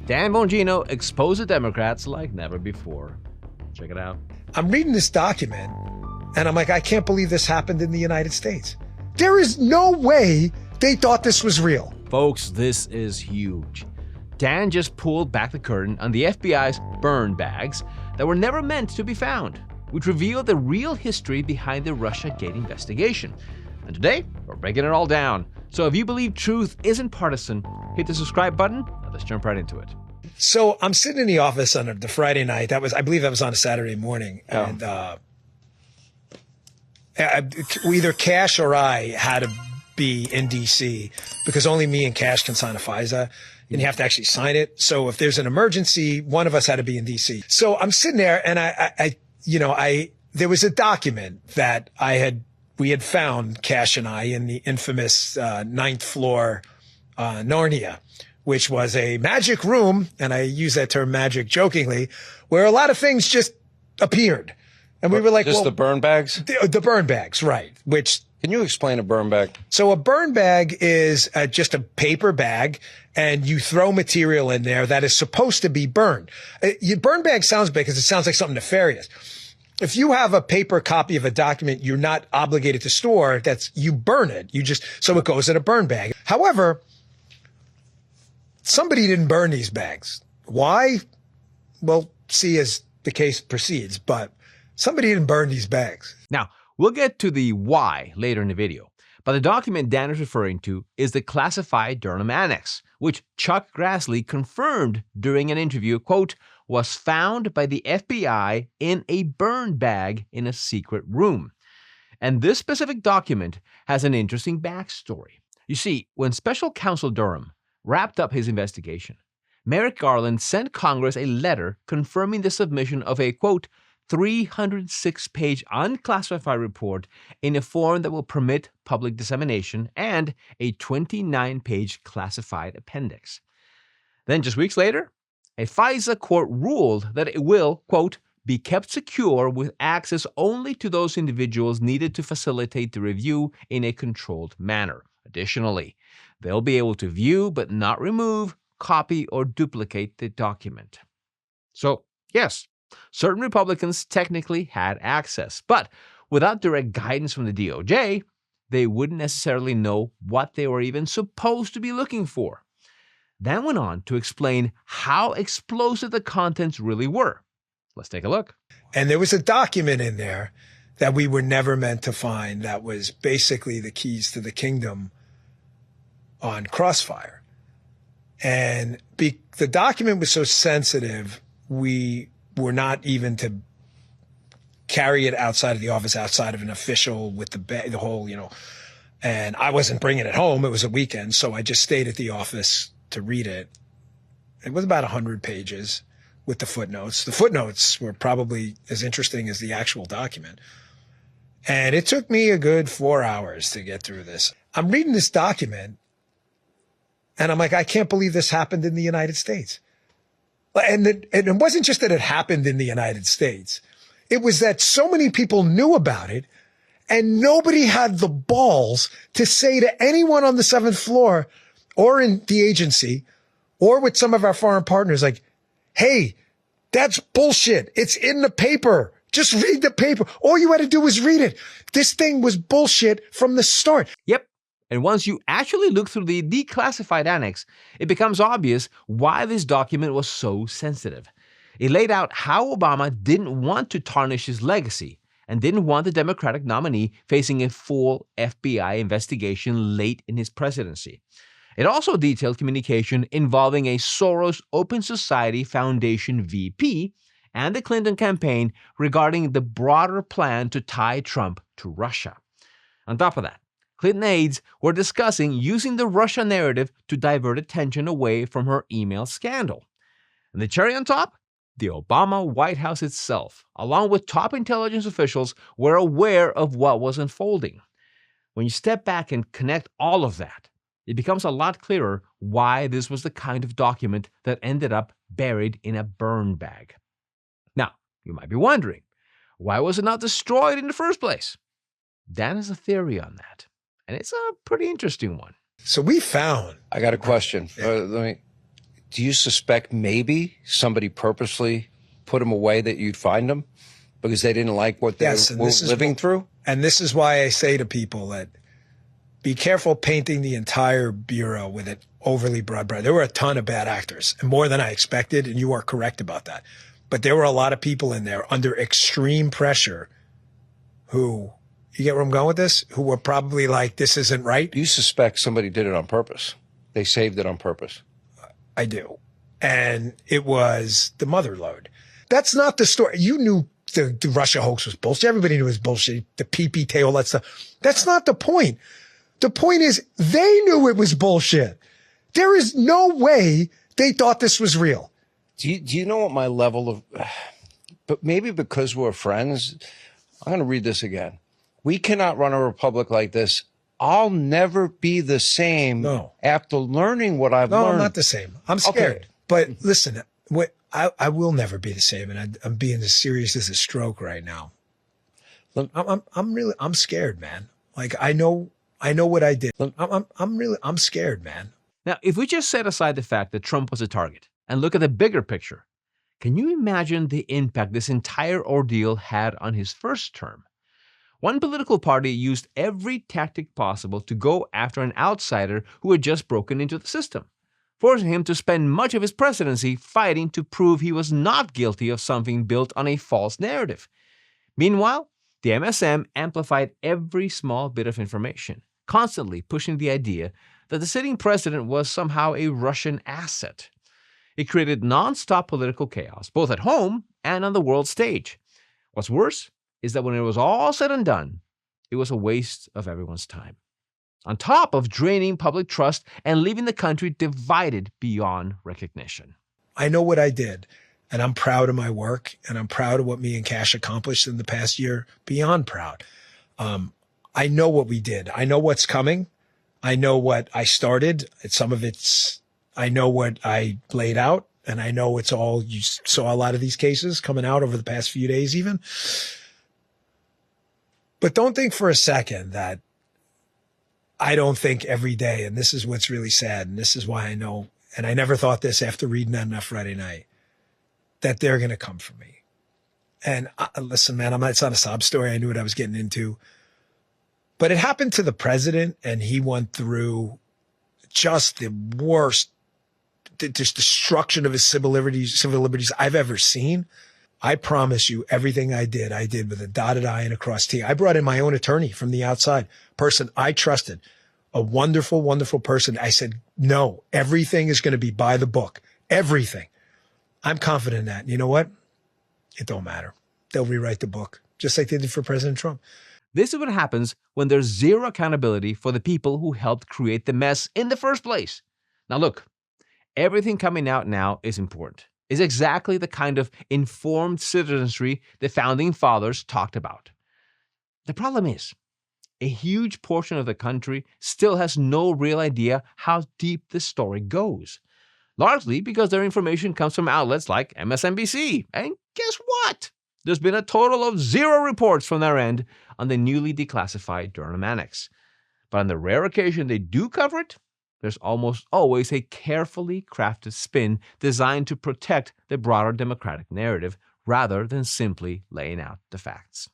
Dan Bongino exposed the Democrats like never before. Check it out. I'm reading this document, and I'm like, I can't believe this happened in the United States. There is no way they thought this was real. Folks, this is huge. Dan just pulled back the curtain on the FBI's burn bags that were never meant to be found, which revealed the real history behind the RussiaGate investigation. And today, we're breaking it all down. So if you believe truth isn't partisan, hit the subscribe button and let's jump right into it. So I'm sitting in the office on the Friday night. I believe that was on a Saturday morning. Oh. And either Kash or I had to be in D.C. because only me and Kash can sign a FISA. And you have to actually sign it. So if there's an emergency, one of us had to be in D.C. So I'm sitting there and there was a document that we had found, Kash and I, in the infamous 9th floor Narnia, which was a magic room, and I use that term magic jokingly, where a lot of things just appeared. And we were like, just the burn bags? The burn bags, right. Can you explain a burn bag? So a burn bag is just a paper bag, and you throw material in there that is supposed to be burned. Burn bag sounds big because it sounds like something nefarious. If you have a paper copy of a document you're not obligated to store, you burn it. So it goes in a burn bag. However, somebody didn't burn these bags. Why? We'll see as the case proceeds, but somebody didn't burn these bags. Now, we'll get to the why later in the video, but the document Dan is referring to is the classified Durham Annex, which Chuck Grassley confirmed during an interview, quote, was found by the FBI in a burn bag in a secret room. And this specific document has an interesting backstory. You see, when Special Counsel Durham wrapped up his investigation, Merrick Garland sent Congress a letter confirming the submission of a, quote, 306-page unclassified report in a form that will permit public dissemination and a 29-page classified appendix. Then just weeks later, a FISA court ruled that it will, quote, be kept secure with access only to those individuals needed to facilitate the review in a controlled manner. Additionally, they'll be able to view but not remove, copy, or duplicate the document. So, yes, certain Republicans technically had access, but without direct guidance from the DOJ, they wouldn't necessarily know what they were even supposed to be looking for. Dan went on to explain how explosive the contents really were. Let's take a look. And there was a document in there that we were never meant to find that was basically the keys to the kingdom on Crossfire. And the document was so sensitive, we were not even to carry it outside of the office, outside of an official with the whole, and I wasn't bringing it home. It was a weekend. So I just stayed at the office to read it. It was about 100 pages with the footnotes. The footnotes were probably as interesting as the actual document. And it took me a good 4 hours to get through this. I'm reading this document and I'm like, I can't believe this happened in the United States. And it wasn't just that it happened in the United States. It was that so many people knew about it and nobody had the balls to say to anyone on the 7th floor or in the agency or with some of our foreign partners, like, hey, that's bullshit. It's in the paper. Just read the paper. All you had to do was read it. This thing was bullshit from the start. Yep. And once you actually look through the declassified annex, it becomes obvious why this document was so sensitive. It laid out how Obama didn't want to tarnish his legacy and didn't want the Democratic nominee facing a full FBI investigation late in his presidency. It also detailed communication involving a Soros Open Society Foundation VP and the Clinton campaign regarding the broader plan to tie Trump to Russia. On top of that, Clinton aides were discussing using the Russia narrative to divert attention away from her email scandal. And the cherry on top? The Obama White House itself, along with top intelligence officials, were aware of what was unfolding. When you step back and connect all of that, it becomes a lot clearer why this was the kind of document that ended up buried in a burn bag. Now, you might be wondering, why was it not destroyed in the first place? Dan has a theory on that, and it's a pretty interesting one. So we found... I got a question. Do you suspect maybe somebody purposely put them away that you'd find them because they didn't like what they were living through? And this is why I say to people that be careful painting the entire Bureau with an overly broad brush. There were a ton of bad actors, and more than I expected, and you are correct about that. But there were a lot of people in there under extreme pressure who, you get where I'm going with this, who were probably like, this isn't right. You suspect somebody did it on purpose. They saved it on purpose. I do. And it was the mother lode. That's not the story. You knew the Russia hoax was bullshit. Everybody knew it was bullshit. The PPT, all that stuff. That's not the point. The point is they knew it was bullshit. There is no way they thought this was real. Do you know what my level of, but maybe because we're friends, I'm going to read this again. We cannot run a republic like this. I'll never be the same after learning what I've learned. No, I'm not the same. I'm scared. Okay. But listen, I will never be the same. And I'm being as serious as a stroke right now. Look, I'm scared, man. Like, I know what I did. Look, I'm scared, man. Now, if we just set aside the fact that Trump was a target and look at the bigger picture, can you imagine the impact this entire ordeal had on his first term? One political party used every tactic possible to go after an outsider who had just broken into the system, forcing him to spend much of his presidency fighting to prove he was not guilty of something built on a false narrative. Meanwhile, the MSM amplified every small bit of information, constantly pushing the idea that the sitting president was somehow a Russian asset. It created nonstop political chaos, both at home and on the world stage. What's worse is that when it was all said and done, it was a waste of everyone's time, on top of draining public trust and leaving the country divided beyond recognition. I know what I did, and I'm proud of my work, and I'm proud of what me and Kash accomplished in the past year, beyond proud. I know what we did. I know what's coming. I know what I started. I know what I laid out, and I know it's all, you saw a lot of these cases coming out over the past few days even. But don't think for a second that I don't think every day, and this is what's really sad, and this is why I know, and I never thought this after reading that enough Friday night, that they're going to come for me. And listen, man, it's not a sob story. I knew what I was getting into. But it happened to the president, and he went through just the worst just destruction of his civil liberties I've ever seen. I promise you, everything I did with a dotted I and a crossed T. I brought in my own attorney from the outside, person I trusted, a wonderful, wonderful person. I said, no, everything is going to be by the book. Everything. I'm confident in that. And you know what? It don't matter. They'll rewrite the book, just like they did for President Trump. This is what happens when there's zero accountability for the people who helped create the mess in the first place. Now look, everything coming out now is important. It's exactly the kind of informed citizenry the Founding Fathers talked about. The problem is, a huge portion of the country still has no real idea how deep this story goes, largely because their information comes from outlets like MSNBC. And guess what? There's been a total of 0 reports from their end on the newly declassified Durham Annex. But on the rare occasion they do cover it, there's almost always a carefully crafted spin designed to protect the broader Democratic narrative rather than simply laying out the facts.